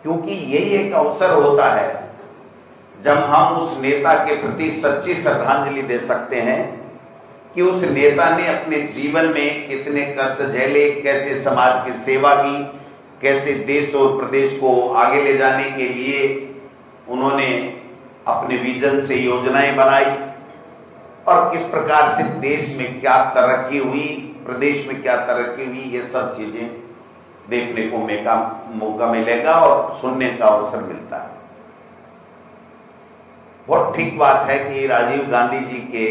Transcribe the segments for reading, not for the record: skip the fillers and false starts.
क्योंकि यही एक अवसर होता है जब हम उस नेता के प्रति सच्ची श्रद्धांजलि दे सकते हैं कि उस नेता ने अपने जीवन में कितने कष्ट झेले, कैसे समाज की सेवा की, कैसे देश और प्रदेश को आगे ले जाने के लिए उन्होंने अपने विजन से योजनाएं बनाई और किस प्रकार से देश में क्या तरक्की हुई, प्रदेश में क्या तरक्की हुई, ये सब चीजें देखने को मौका मिलेगा और सुनने का अवसर मिलता है। बहुत ठीक बात है कि राजीव गांधी जी के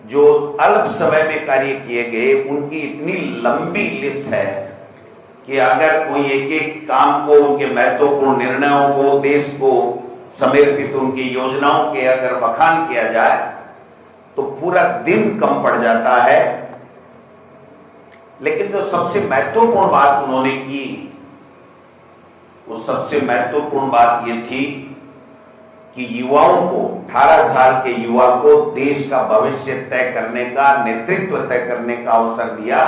जो अल्प समय में कार्य किए गए उनकी इतनी लंबी लिस्ट है कि अगर कोई एक एक काम को, उनके महत्वपूर्ण निर्णयों को, देश को समर्पित उनकी योजनाओं के अगर बखान किया जाए तो पूरा दिन कम पड़ जाता है। लेकिन जो सबसे महत्वपूर्ण बात उन्होंने की, वो सबसे महत्वपूर्ण बात ये थी कि युवाओं को, 18 साल के युवा को देश का भविष्य तय करने का, नेतृत्व तय करने का अवसर दिया।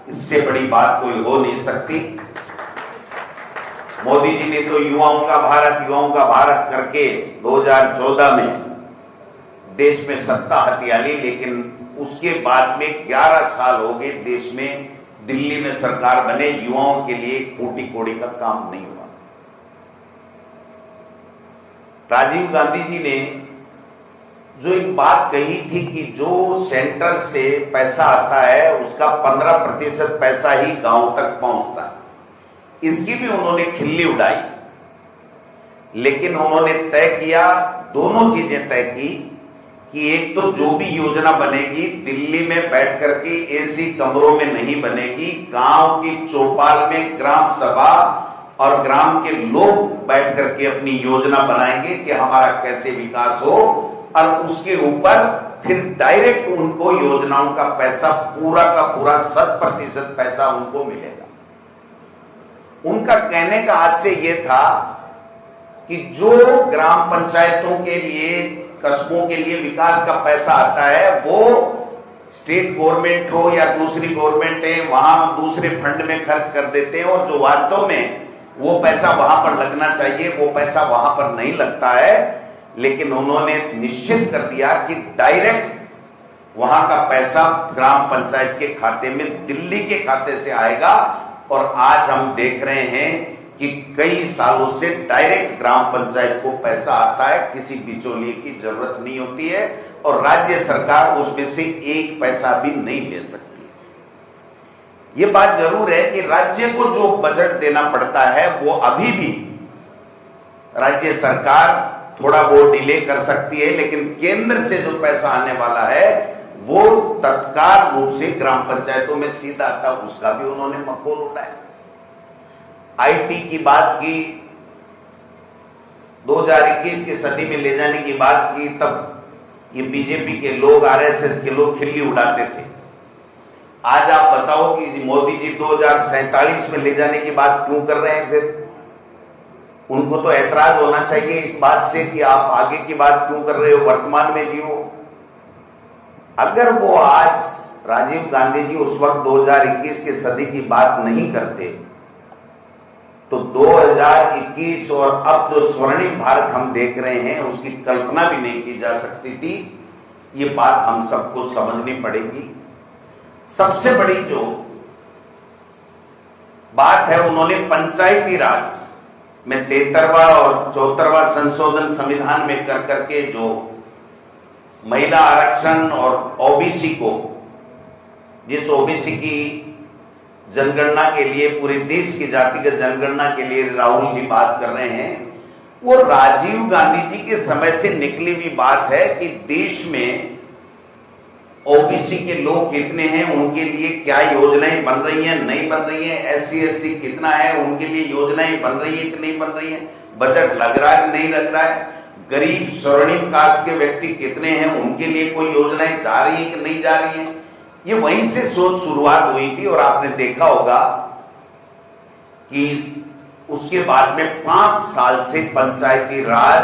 इससे बड़ी बात कोई हो नहीं सकती। मोदी जी ने तो युवाओं का भारत करके 2014 में देश में सत्ता हथिया ली, लेकिन उसके बाद में 11 साल हो गए देश में, दिल्ली में सरकार बने, युवाओं के लिए कोटि कोड़ी का काम नहीं हुआ। राजीव गांधी जी ने जो एक बात कही थी कि जो सेंटर से पैसा आता है उसका 15% पैसा ही गांव तक पहुंचता है, इसकी भी उन्होंने खिल्ली उड़ाई। लेकिन उन्होंने तय किया, दोनों चीजें तय की कि एक तो जो भी योजना बनेगी दिल्ली में बैठ करके एसी कमरों में नहीं बनेगी, गांव की चौपाल में ग्राम सभा और ग्राम के लोग बैठ करके अपनी योजना बनाएंगे कि हमारा कैसे विकास हो, और उसके ऊपर फिर डायरेक्ट उनको योजनाओं का पैसा, पूरा का पूरा 100% पैसा उनको मिलेगा। उनका कहने का आशय ये था कि जो ग्राम पंचायतों के लिए, कस्बों के लिए विकास का पैसा आता है वो स्टेट गवर्नमेंट हो या दूसरी गवर्नमेंट है, वहां दूसरे फंड में खर्च कर देते हैं, और जो वास्तव में वो पैसा वहां पर लगना चाहिए वो पैसा वहां पर नहीं लगता है। लेकिन उन्होंने निश्चित कर दिया कि डायरेक्ट वहां का पैसा ग्राम पंचायत के खाते में, दिल्ली के खाते से आएगा। और आज हम देख रहे हैं कि कई सालों से डायरेक्ट ग्राम पंचायत को पैसा आता है, किसी बिचौलिए की जरूरत नहीं होती है, और राज्य सरकार उसमें से एक पैसा भी नहीं ले सकती। ये बात जरूर है कि राज्य को जो बजट देना पड़ता है वो अभी भी राज्य सरकार थोड़ा बहुत डिले कर सकती है, लेकिन केंद्र से जो पैसा आने वाला है वो तत्काल रूप से ग्राम पंचायतों में सीधा आता, उसका भी उन्होंने मखौल उठाया। आईटी की बात की, 2021 की सदी में ले जाने की बात की, तब ये बीजेपी के लोग, आरएसएस के लोग खिल्ली उड़ाते थे। आज आप बताओ कि मोदी जी 2047 में ले जाने की बात क्यों कर रहे हैं? फिर उनको तो ऐतराज होना चाहिए इस बात से कि आप आगे की बात क्यों कर रहे हो, वर्तमान में जियो। अगर वो आज राजीव गांधी जी उस वक्त 2021 की सदी की बात नहीं करते तो 2021 और अब जो स्वर्णिम भारत हम देख रहे हैं उसकी कल्पना भी नहीं की जा सकती थी। ये बात हम सबको समझनी पड़ेगी। सबसे बड़ी जो बात है, उन्होंने पंचायती राज में 73वां और 74वां संशोधन संविधान में कर करके जो महिला आरक्षण और ओबीसी को, जिस ओबीसी की जनगणना के लिए, पूरे देश की जातिगत जनगणना के लिए राहुल जी बात कर रहे हैं, वो राजीव गांधी जी के समय से निकली हुई बात है कि देश में ओबीसी के लोग कितने हैं, उनके लिए क्या योजनाएं बन रही हैं, नहीं बन रही हैं, एससी एसटी कितना है, उनके लिए योजनाएं बन रही है कि नहीं बन रही हैं, बजट लग रहा है कि नहीं लग रहा है, गरीब स्वर्णिम कास्ट के व्यक्ति कितने हैं, उनके लिए कोई योजनाएं जा रही है कि नहीं जा रही हैं। ये वहीं से सोच शुरुआत हुई थी। और आपने देखा होगा कि उसके बाद में 5 साल से पंचायती राज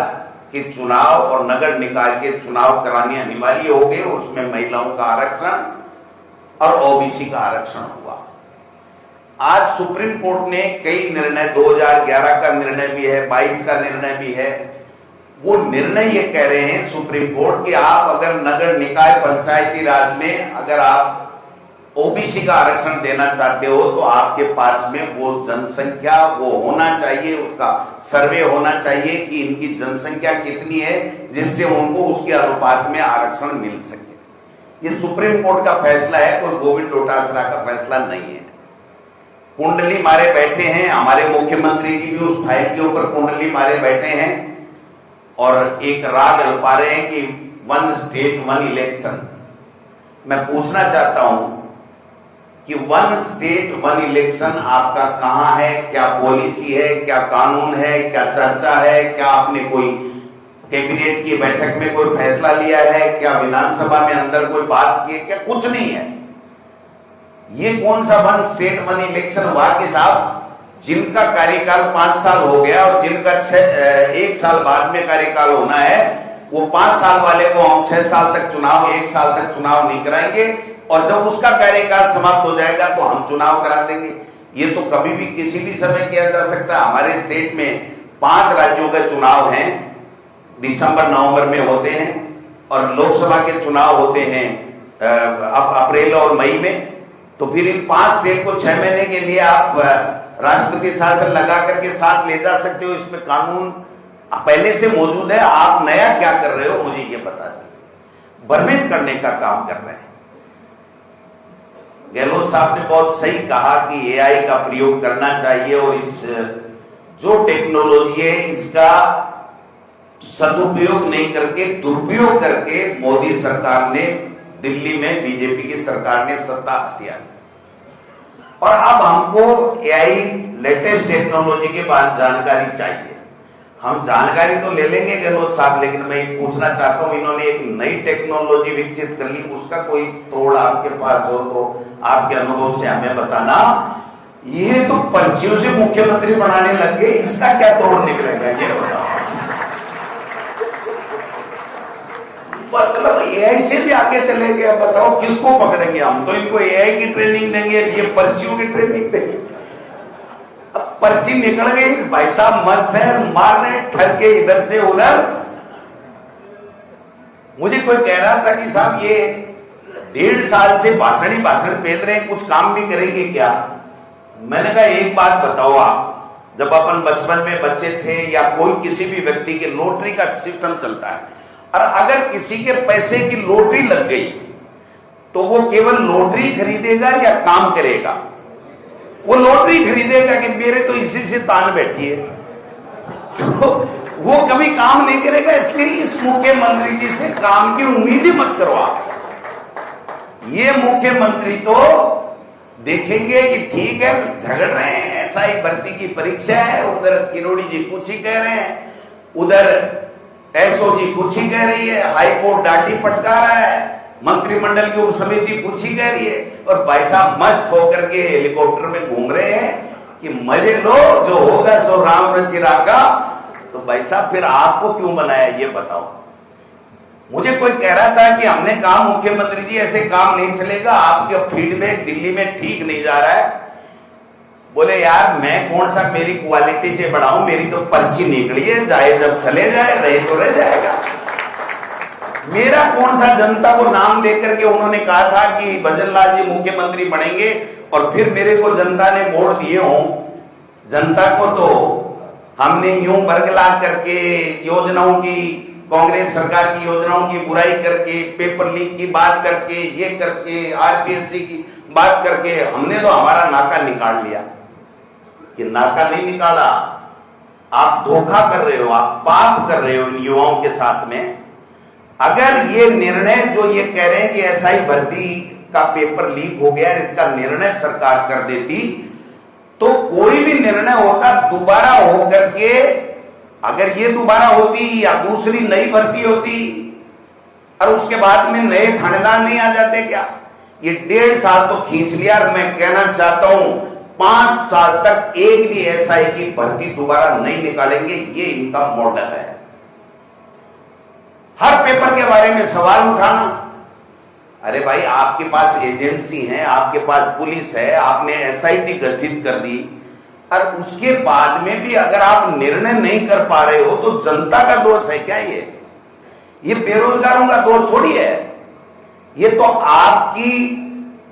के चुनाव और नगर निकाय के चुनाव कराने अनिवार्य हो गए। उसमें महिलाओं का आरक्षण और ओबीसी का आरक्षण हुआ। आज सुप्रीम कोर्ट ने कई निर्णय, 2011 का निर्णय भी है, 22 का निर्णय भी है, वो निर्णय ये कह रहे हैं सुप्रीम कोर्ट कि आप अगर नगर निकाय पंचायती राज में अगर आप ओबीसी का आरक्षण देना चाहते हो तो आपके पास में वो जनसंख्या वो होना चाहिए, उसका सर्वे होना चाहिए कि इनकी जनसंख्या कितनी है जिससे उनको उसके अनुपात में आरक्षण मिल सके। ये सुप्रीम कोर्ट का फैसला है, कोई गोविंद डोटासरा का फैसला नहीं है। कुंडली मारे बैठे हैं, हमारे मुख्यमंत्री जी भी उस फाइल के ऊपर कुंडली मारे बैठे हैं और एक राग अल्पा रहे हैं कि 1 स्टेट 1 इलेक्शन। मैं पूछना चाहता हूं कि 1 स्टेट 1 इलेक्शन आपका कहां है, क्या पॉलिसी है, क्या कानून है, क्या चर्चा है, क्या आपने कोई कैबिनेट की बैठक में कोई फैसला लिया है, क्या विधानसभा में अंदर कोई बात की है, क्या कुछ नहीं है। ये कौन सा 1 स्टेट 1 इलेक्शन हुआ कि साहब जिनका कार्यकाल 5 साल हो गया और जिनका 1 साल बाद में कार्यकाल होना है, वो 5 साल वाले को हम 6 साल तक चुनाव, 1 साल तक चुनाव नहीं कराएंगे और जब उसका कार्यकाल समाप्त हो जाएगा तो हम चुनाव करा देंगे। ये तो कभी भी किसी भी समय किया जा सकता है। हमारे स्टेट में 5 राज्यों के चुनाव हैं, दिसंबर नवंबर में होते हैं और लोकसभा के चुनाव होते हैं अप्रैल और मई में। तो फिर इन 5 स्टेट को 6 महीने के लिए आप राष्ट्रपति शासन लगा करके साथ ले जा सकते हो। इसमें कानून पहले से मौजूद है, आप नया क्या कर रहे हो मुझे ये बता दीजिए। भ्रमित करने का काम कर रहे हैं। गहलोत साहब ने बहुत सही कहा कि एआई का प्रयोग करना चाहिए और इस जो टेक्नोलॉजी है इसका सदुपयोग नहीं करके दुरुपयोग करके मोदी सरकार ने, दिल्ली में बीजेपी की सरकार ने सत्ता हथियार और अब हमको एआई लेटेस्ट टेक्नोलॉजी के बाद जानकारी चाहिए। हम जानकारी तो ले लेंगे गहलोत साहब, लेकिन मैं पूछना चाहता हूं इन्होंने एक नई टेक्नोलॉजी विकसित कर ली, उसका कोई तोड़ आपके पास हो तो आपके अनुभव से हमें बताना। ये तो पर्चियों से मुख्यमंत्री बनाने लग गए, इसका क्या तोड़ निकलेगा ये बताओ। मतलब एआई से भी आगे चले गए, बताओ किसको पकड़ेंगे हम? तो इनको एआई की ट्रेनिंग देंगे, ये पर्चियों की ट्रेनिंग देंगे। अब पर्ची निकल गई, भाई साहब मस्त है, मार रहे ठरके इधर से उधर। मुझे कोई कह रहा था कि साहब ये 1.5 साल से भाषण ही भाषण फेल रहे हैं, कुछ काम भी करेंगे क्या? मैंने कहा एक बात बताओ आप, जब अपन बचपन में बच्चे थे या कोई किसी भी व्यक्ति के लॉटरी का सिस्टम चलता है और अगर किसी के पैसे की लॉटरी लग गई तो वो केवल लॉटरी खरीदेगा या काम करेगा? वो लॉटरी खरीदेगा कि मेरे तो इसी से तान बैठी है, तो वो कभी काम नहीं करेगा। इसलिए इस मुख्यमंत्री जी से काम की उम्मीद ही मत करो आप। ये मुख्यमंत्री तो देखेंगे कि ठीक है झगड़ रहे हैं, ऐसा ही भर्ती की परीक्षा है, उधर किरोड़ी जी कुछ ही कह रहे हैं, उधर एसओजी कुछ ही कह रही है, हाईकोर्ट डांटी फटका रहा है, मंत्रिमंडल की उप समिति कुछ ही कह रही है और भाई साहब मस्त होकर के हेलीकॉप्टर में घूम रहे हैं कि मजे लो, जो होगा सो राम रचिरा का। तो भाई साहब फिर आपको क्यों बनाया ये बताओ। मुझे कोई कह रहा था कि हमने कहा मुख्यमंत्री जी ऐसे काम नहीं चलेगा, आपके फीडबैक दिल्ली में ठीक नहीं जा रहा है। बोले यार मैं कौन सा मेरी क्वालिटी से बढ़ाऊं, मेरी तो पर्ची निकली है, जाए जब चले जाए, रहे तो रह जाएगा। मेरा कौन सा जनता को नाम देकर के उन्होंने कहा था कि भजनलाल जी मुख्यमंत्री बनेंगे और फिर मेरे को जनता ने वोट दिए हों। जनता को तो हमने यूं बरगला करके योजनाओं की, कांग्रेस सरकार की योजनाओं की बुराई करके, पेपर लीक की बात करके, ये करके, आरपीएससी की बात करके हमने तो हमारा नाका निकाल लिया। कि नाका नहीं निकाला, आप धोखा कर रहे हो, आप पाप कर रहे हो इन युवाओं के साथ में। अगर ये निर्णय जो ये कह रहे हैं कि एसआई भर्ती का पेपर लीक हो गया, इसका निर्णय सरकार कर देती तो कोई भी निर्णय होता दोबारा होकर के, अगर ये दोबारा होती या दूसरी नई भर्ती होती और उसके बाद में नए थानेदार नहीं आ जाते क्या? ये 1.5 साल तो खींच लिया और मैं कहना चाहता हूं 5 साल तक एक भी एसआई की भर्ती दोबारा नहीं निकालेंगे। ये इनका मॉडल है। हर पेपर के बारे में सवाल उठाना, अरे भाई, आपके पास एजेंसी है, आपके पास पुलिस है, आपने एसआईटी गठित कर दी, और उसके बाद में भी अगर आप निर्णय नहीं कर पा रहे हो तो जनता का दोष है क्या? ये बेरोजगारों का दोष थोड़ी है। ये तो आपकी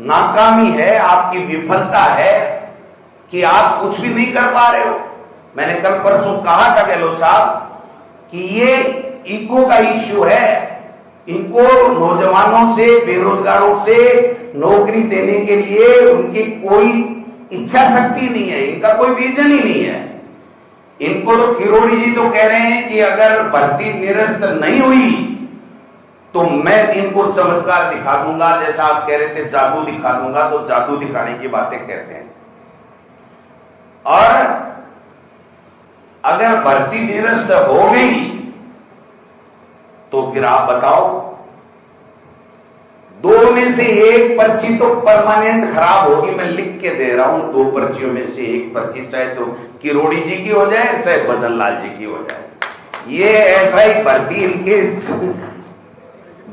नाकामी है, आपकी विफलता है कि आप कुछ भी नहीं कर पा रहे हो। मैंने कल परसों कहा था गहलोत साहब कि ये इको का इश्यू है। इनको नौजवानों से, बेरोजगारों से नौकरी देने के लिए उनकी कोई इच्छा शक्ति नहीं है, इनका कोई विजन ही नहीं है। इनको तो किरोड़ी जी तो कह रहे हैं कि अगर भर्ती निरस्त नहीं हुई तो मैं इनको चमत्कार दिखा दूंगा, जैसा आप कह रहे थे जादू दिखा दूंगा, तो जादू दिखाने की बातें कहते हैं। और अगर भर्ती निरस्त हो गई तो फिर आप बताओ, 2 में से 1 पर्ची तो परमानेंट खराब होगी। मैं लिख के दे रहा हूं, 2 पर्चियों में से 1 पर्ची चाहे तो किरोड़ी जी की हो जाए, चाहे बदन लाल जी की हो जाए। ये ऐसा ही भर्ती इनके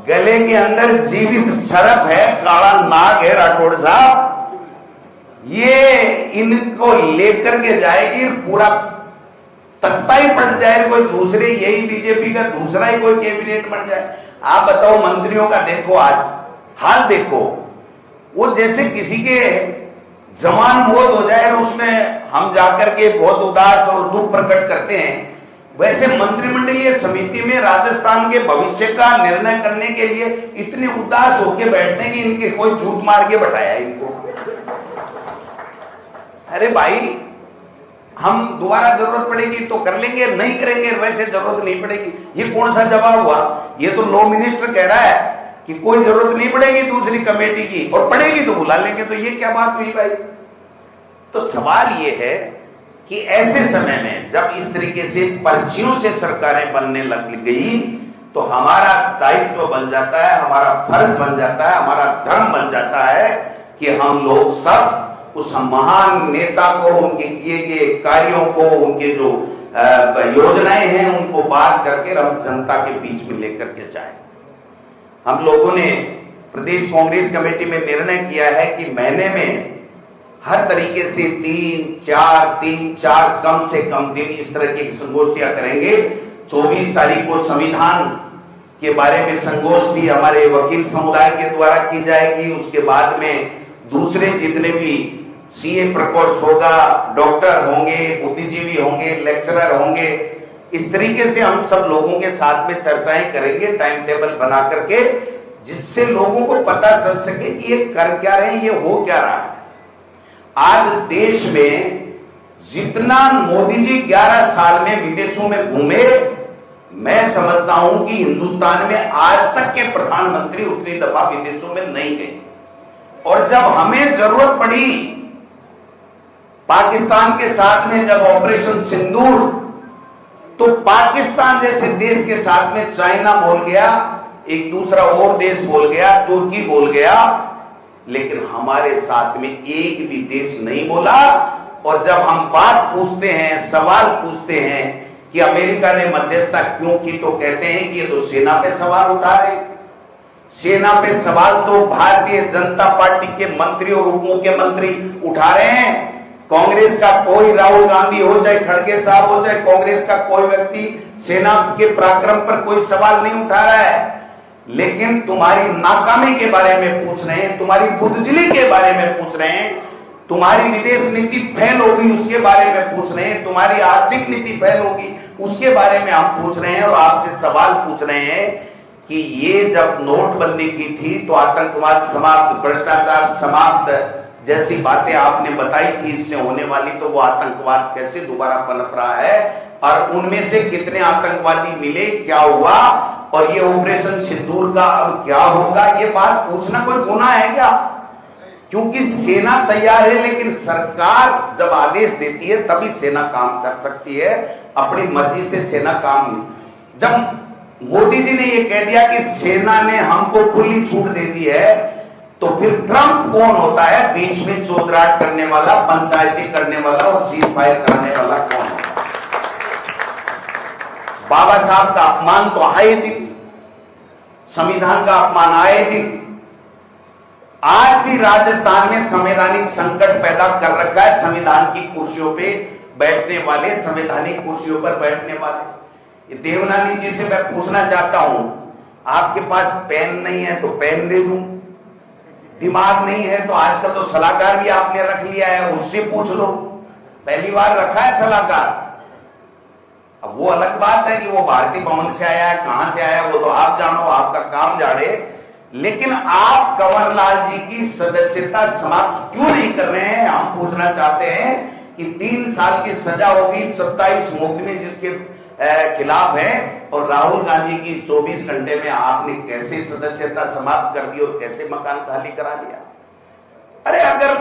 गले के अंदर जीवित सर्प है, काला नाग है राठौड़ साहब। ये इनको लेकर के जाएगी, पूरा तख्ता ही पड़ जाए, कोई दूसरे, यही बीजेपी का दूसरा ही कोई कैबिनेट बन जाए। आप बताओ, मंत्रियों का देखो आज हाल देखो, वो जैसे किसी के जवान मौत हो जाए और उसमें हम जाकर के बहुत उदास और दुख प्रकट करते हैं, वैसे मंत्रिमंडलीय समिति में राजस्थान के भविष्य का निर्णय करने के लिए इतने उदास होकर बैठने की इनके कोई झूठ मार के बताया इनको। अरे भाई, हम दोबारा जरूरत पड़ेगी तो कर लेंगे, नहीं करेंगे वैसे जरूरत नहीं पड़ेगी। ये कौन सा जवाब हुआ? ये तो लॉ मिनिस्टर कह रहा है कि कोई जरूरत नहीं पड़ेगी दूसरी कमेटी की, और पड़ेगी तो बुला लेंगे। तो ये क्या बात हुई भाई? तो सवाल ये है कि ऐसे समय में जब इस तरीके से पर्चियों से सरकारें बनने लग गई तो हमारा दायित्व बन जाता है, हमारा फर्ज बन जाता है, हमारा धर्म बन जाता है कि हम लोग सब उस महान नेता को, उनके किए गए कार्यों को, उनके जो योजनाएं हैं उनको बात करके हम जनता के बीच में लेकर के जाए। हम लोगों ने प्रदेश कांग्रेस कमेटी में निर्णय किया है कि महीने में हर तरीके से 3-4 कम से कम दिन इस तरह की संगोष्ठियां करेंगे। 24 तारीख को संविधान के बारे में संगोष्ठी हमारे वकील समुदाय के द्वारा की जाएगी। उसके बाद में दूसरे जितने भी सीए प्रकोष्ठ होगा, डॉक्टर होंगे, बुद्धिजीवी होंगे, लेक्चरर होंगे, इस तरीके से हम सब लोगों के साथ में चर्चाएं करेंगे, टाइम टेबल बना करके, जिससे लोगों को पता चल सके कि ये कर क्या रहे हैं, ये हो क्या रहा है। आज देश में जितना मोदी जी 11 साल में विदेशों में घूमे, मैं समझता हूं कि हिंदुस्तान में आज तक के प्रधानमंत्री उतनी दफा विदेशों में नहीं गए। और जब हमें जरूरत पड़ी पाकिस्तान के साथ में, जब ऑपरेशन सिंदूर, तो पाकिस्तान जैसे देश के साथ में चाइना बोल गया, एक दूसरा और देश बोल गया, तुर्की बोल गया, लेकिन हमारे साथ में एक भी देश नहीं बोला। और जब हम बात पूछते हैं, सवाल पूछते हैं कि अमेरिका ने मध्यस्थता क्यों की, तो कहते हैं कि ये तो सेना पे सवाल उठा रहे। सेना पे सवाल तो भारतीय जनता पार्टी के मंत्री और उप मुख्यमंत्री उठा रहे हैं। कांग्रेस का कोई, राहुल गांधी हो चाहे खड़गे साहब हो चाहे कांग्रेस का कोई व्यक्ति सेना के पराक्रम पर कोई सवाल नहीं उठा रहा है। लेकिन तुम्हारी नाकामी के बारे में पूछ रहे हैं, तुम्हारी बुद्धजिली के बारे में पूछ रहे हैं, तुम्हारी विदेश नीति फेल होगी उसके बारे में पूछ रहे हैं, तुम्हारी आर्थिक नीति फेल होगी उसके बारे में हम पूछ रहे हैं। और आपसे सवाल पूछ रहे हैं कि ये जब नोटबंदी की थी तो आतंकवाद समाप्त, भ्रष्टाचार समाप्त जैसी बातें आपने बताई थी इससे होने वाली, तो वो आतंकवाद कैसे दोबारा पनप रहा है और उनमें से कितने आतंकवादी मिले, क्या हुआ, और ये ऑपरेशन सिंदूर का अब क्या होगा, ये बात पूछना कोई गुनाह है क्या? क्योंकि सेना तैयार है, लेकिन सरकार जब आदेश देती है तभी सेना काम कर सकती है, अपनी मर्जी से सेना काम नहीं। जब मोदी जी ने ये कह दिया कि सेना ने हमको खुली छूट दे दी है, तो फिर ट्रंप कौन होता है बीच में चोदराट करने वाला, पंचायती करने वाला और सीज फायर करने वाला कौन है? बाबा साहब का अपमान तो आए दिन, संविधान का अपमान आए दिन, आज भी राजस्थान में संवैधानिक संकट पैदा कर रखा है। संविधान की कुर्सियों पे बैठने वाले, संवैधानिक कुर्सियों पर बैठने वाले। ये देवनानी जी से मैं पूछना चाहता हूं, आपके पास पेन नहीं है तो पेन दे दूं, दिमाग नहीं है तो आजकल तो सलाहकार भी आपने रख लिया है, उससे पूछ लो। पहली बार रखा है सलाहकार। अब वो अलग बात है कि वो भारतीय भवन से आया है, कहां से आया वो तो आप जानो, आपका काम जाने। लेकिन आप कंवरलाल जी की सदस्यता समाप्त क्यों नहीं कर रहे हैं? हम पूछना चाहते हैं कि 3 साल की सजा होगी 27 मुकदमे जिसके खिलाफ है, और राहुल गांधी की 24 घंटे में आपने कैसे सदस्यता समाप्त कर दी और कैसे मकान खाली करा दिया? अरे अगर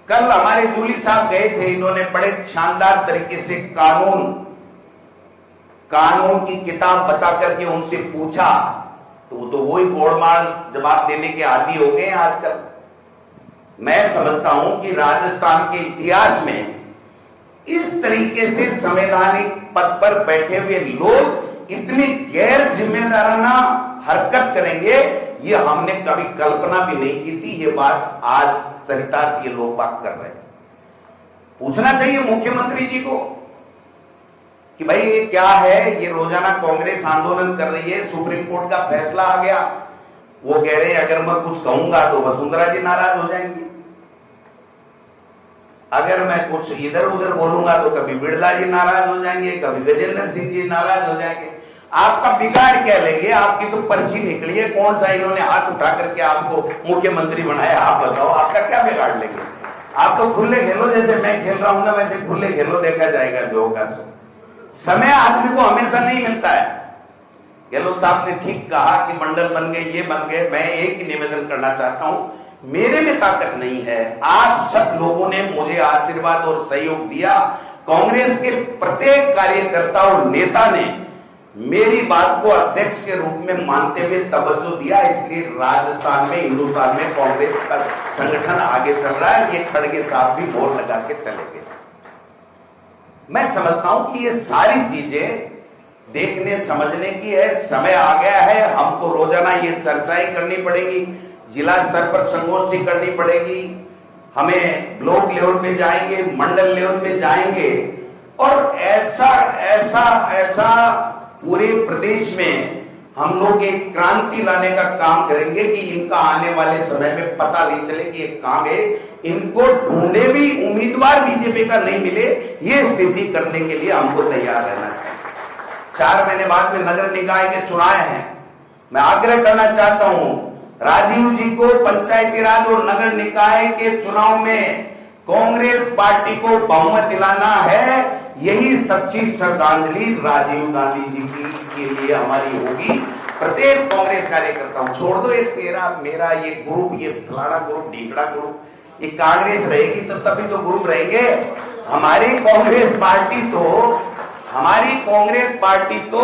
कल हमारे जूली साहब गए थे, इन्होंने बड़े शानदार तरीके से कानून की किताब बता करके उनसे पूछा, तो वही गोलमाल जवाब देने के आदी हो गए आजकल। मैं समझता हूं कि राजस्थान के इतिहास में इस तरीके से संवैधानिक पद पर बैठे हुए लोग इतनी गैर जिम्मेदाराना हरकत करेंगे, ये हमने कभी कल्पना भी नहीं की थी। ये बात आज चरितार्थ ये लोग बात कर रहे हैं। पूछना चाहिए मुख्यमंत्री जी को कि भाई ये क्या है? ये रोजाना कांग्रेस आंदोलन कर रही है, सुप्रीम कोर्ट का फैसला आ गया, वो कह रहे हैं अगर मैं कुछ कहूंगा तो वसुंधरा जी नाराज हो जाएंगी, अगर मैं कुछ इधर उधर बोलूंगा तो कभी बिड़ला जी नाराज हो जाएंगे, कभी गजेंद्र सिंह जी नाराज हो जाएंगे। आपका बिगाड़ क्या लेंगे? आपकी तो पर्ची निकली है, कौन सा इन्होंने हाथ उठा करके आपको मुख्यमंत्री बनाया? आप बताओ, आपका क्या बिगाड़ लेंगे? आप तो खुले खेलो, जैसे मैं खेल रहा हूं ना वैसे खुले खेलो, देखा जाएगा जो होगा सो। समय आदमी को हमेशा नहीं मिलता है। गहलोत साहब ने ठीक कहा कि मंडल बन गए, ये बन गए। मैं एक ही निवेदन करना चाहता हूं, मेरे में ताकत नहीं है। आप सब लोगों ने मुझे आशीर्वाद और सहयोग दिया। कांग्रेस के प्रत्येक कार्यकर्ता और नेता ने मेरी बात को अध्यक्ष के रूप में मानते हुए तवज्जो दिया, इसलिए राजस्थान में, हिंदुस्तान में कांग्रेस का संगठन आगे चल रहा है। ये खड़गे साहब भी मोहर लगा के चले गए। मैं समझता हूं कि ये सारी चीजें देखने समझने की है। समय आ गया है, हमको रोजाना ये चर्चाएं करनी पड़ेगी, जिला स्तर पर संगोष्ठी करनी पड़ेगी, हमें ब्लॉक लेवल पे जाएंगे, मंडल लेवल पे जाएंगे, और ऐसा ऐसा ऐसा पूरे प्रदेश में हम लोग एक क्रांति लाने का काम करेंगे कि इनका आने वाले समय में पता नहीं चले कि एक काम है, इनको ढूंढे भी उम्मीदवार बीजेपी का नहीं मिले, ये स्थिति करने के लिए हमको तैयार रहना चाहिए। 4 महीने बाद में नगर निकाय के चुनाव हैं। मैं आग्रह करना चाहता हूं राजीव जी को पंचायती राज और नगर निकाय के चुनाव में कांग्रेस पार्टी को बहुमत दिलाना है। यही सच्ची श्रद्धांजलि राजीव गांधी जी के लिए हमारी होगी। प्रत्येक कांग्रेस कार्यकर्ता, छोड़ दो ये तेरा मेरा ये ग्रुप, ये फलाना ग्रुप, ढीकड़ा ग्रुप, ये कांग्रेस रहेगी तो तभी तो ग्रुप रहेंगे। हमारी कांग्रेस पार्टी तो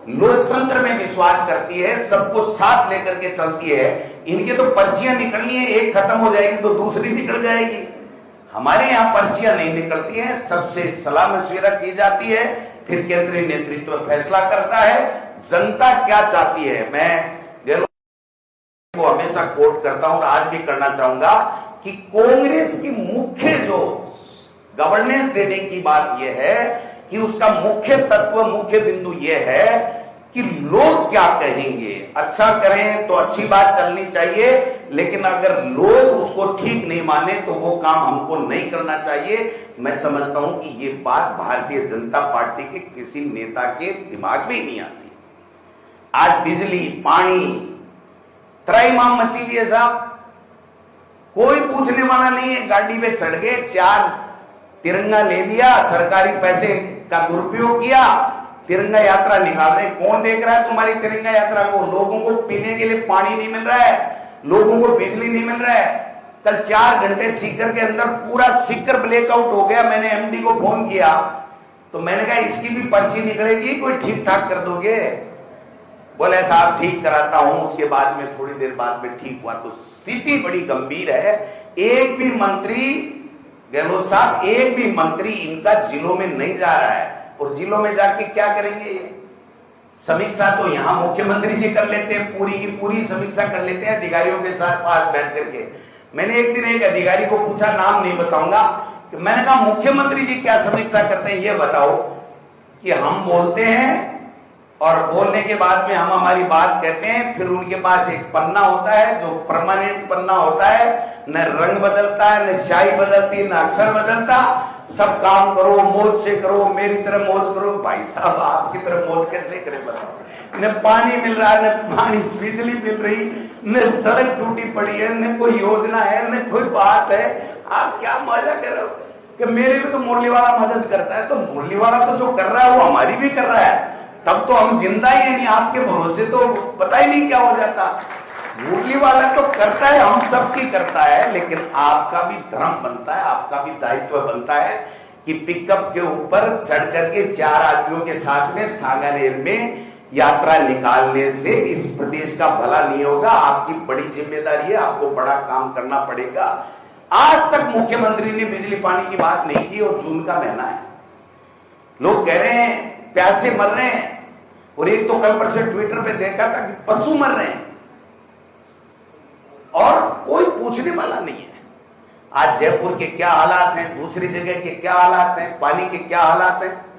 लोकतंत्र में विश्वास करती है, सबको साथ लेकर के चलती है। इनकी तो पर्चियां निकलनी है, एक खत्म हो जाएगी तो दूसरी निकल जाएगी। हमारे यहां पर्चियां नहीं निकलती हैं, सबसे सलाह मशविरा की जाती है, फिर केंद्रीय नेतृत्व फैसला करता है। जनता क्या चाहती है, मैं गहलोत को हमेशा कोट करता हूं और आज भी करना चाहूंगा कि कांग्रेस की मुख्य जो गवर्नेंस देने की बात यह है कि उसका मुख्य तत्व, मुख्य बिंदु यह है कि लोग क्या कहेंगे। अच्छा करें तो अच्छी बात चलनी चाहिए, लेकिन अगर लोग उसको ठीक नहीं माने तो वो काम हमको नहीं करना चाहिए। मैं समझता हूं कि ये बात भारतीय जनता पार्टी के किसी नेता के दिमाग में ही नहीं आती। आज बिजली, पानी, त्राहिमाम मची हुई है साहब, कोई पूछने वाला नहीं है। गाड़ी में चढ़ गए, 4 तिरंगा ले लिया, सरकारी पैसे का दुरुपयोग किया, तिरंगा यात्रा निकाल रहे। कौन देख रहा है तुम्हारी तिरंगा यात्रा को? लोगों को पीने के लिए पानी नहीं मिल रहा है, लोगों को बिजली नहीं मिल रहा है। कल 4 घंटे सीकर के अंदर पूरा सीकर ब्लैकआउट हो गया। मैंने एमडी को फोन किया तो मैंने कहा इसकी भी पर्ची निकलेगी, कोई ठीक ठाक कर दोगे? बोले साहब ठीक कराता हूं। उसके बाद में थोड़ी देर बाद में ठीक हुआ। तो स्थिति बड़ी गंभीर है। एक भी मंत्री, गहलोत साहब, एक भी मंत्री इनका जिलों में नहीं जा रहा है, और जिलों में जाके क्या करेंगे? समीक्षा तो यहां मुख्यमंत्री जी कर लेते हैं, पूरी की पूरी समीक्षा कर लेते हैं अधिकारियों के साथ पास बैठ करके। मैंने एक दिन एक अधिकारी को पूछा, नाम नहीं बताऊंगा, कि मैंने कहा मुख्यमंत्री जी क्या समीक्षा करते हैं ये बताओ। कि हम बोलते हैं और बोलने के बाद में हम हमारी बात कहते हैं, फिर उनके पास एक पन्ना होता है जो परमानेंट पन्ना होता है, न रंग बदलता है, न स्याही बदलती, न अक्षर बदलता, सब काम करो, मौज से करो, मेरी तरह मौज करो। भाई साहब आपकी तरह मौज कैसे करें बताओ? न पानी मिल रहा है, न पानी बिजली मिल रही, न सड़क टूटी पड़ी है, न कोई योजना है, न कोई बात है। आप क्या मजा कर रहे हो कि मेरे भी तो मुरली वाला मदद करता है, तो मुरली वाला तो जो कर रहा है वो हमारी भी कर रहा है, तब तो हम जिंदा ही नहीं। आपके भरोसे तो पता ही नहीं क्या हो जाता। मुरली वाला तो करता है, हम सबकी करता है, लेकिन आपका भी धर्म बनता है, आपका भी दायित्व बनता है कि पिकअप के ऊपर चढ़ करके 4 आदमियों के साथ में सांगानेर में यात्रा निकालने से इस प्रदेश का भला नहीं होगा। आपकी बड़ी जिम्मेदारी है, आपको बड़ा काम करना पड़ेगा। आज तक मुख्यमंत्री ने बिजली पानी की बात नहीं की और जून का महीना है, लोग कह रहे हैं प्यासे मर रहे हैं, और एक तो कल परसों ट्विटर पे देखा था कि पशु मर रहे हैं और कोई पूछने वाला नहीं है। आज जयपुर के क्या हालात हैं, दूसरी जगह के क्या हालात हैं, पानी के क्या हालात हैं,